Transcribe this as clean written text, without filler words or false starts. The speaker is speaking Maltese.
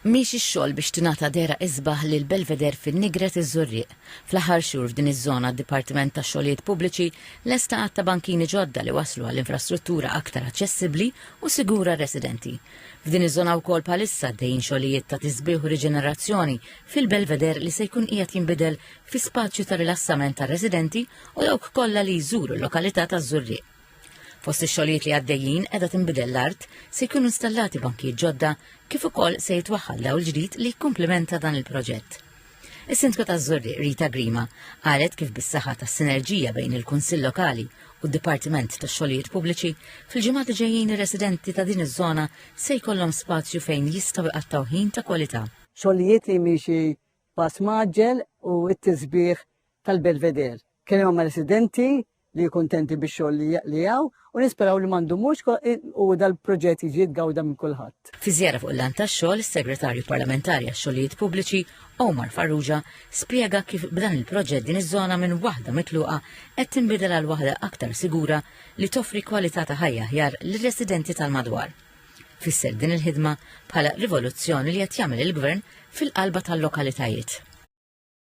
Miex ix-xogħol biex tingħata dera isbaħ lil Belvedere fin-Nigret iż-Żurrieq. Fl-aħħar xhur f'din iż-żona d-Dipartiment tax-Xogħlijiet Pubbliċi lesta għadd ta' bankini ġodda li waslu għall-infrastruttura aktar aċċessibbli u sigura residenti. F'din iż-żona wkoll bħalissa għaddejjin xogħlijiet ta' tisbieħ u riġenerazzjoni fil-Belvedere li se jkun qiegħed jinbidel fi spazju ta' rilassament tar-residenti u dawk kollha li jżuru l-lokalità taż-Żurrieq. Fost ix-xogħlijiet li għaddejjin qiegħda tinbidel l-art se jkunu installati bankijiet ġodda kif ukoll se jitwaħħal dawl ġdid li jkumplementa dan il-proġett. Is-Sindku taż-Żurrieq Rita Grima qalet kif bis-saħħa tas-sinerġija bejn il-Kunsill Lokali u d-Dipartiment tax-Xogħlijiet Pubbliċi fil-ġimgħat li ġejjin ir-residenti ta' din iż-żona se jkollhom spazju fejn jistgħu jqattaw ħin ta' kwalità. Xogħlijiet li mixi pass maġġel u t-tisbieħ tal-Belvedere. Kien hemm residenti li kontenti bix-xogħol li hawn u nisperaw li m'għandhomux u dal-proġett jiġi jitgawda minn kulħadd. Fi żjara fuq l-lan tax-xogħol, is-Segretarju Parlamentari għax-Xogħlijiet Pubbliċi Omar Farrugia spjega kif b'dan il-proġett din iż-żona minn waħda mitluqa qed tinbidel għal waħda aktar sigura li toffri kwalità ta' ħajja aħjar lir-residenti tal-madwar. Fisser din il-ħidma bħala rivoluzzjoni li qed jagħmel il-Gvern fil-qalba tal-lokalitajiet.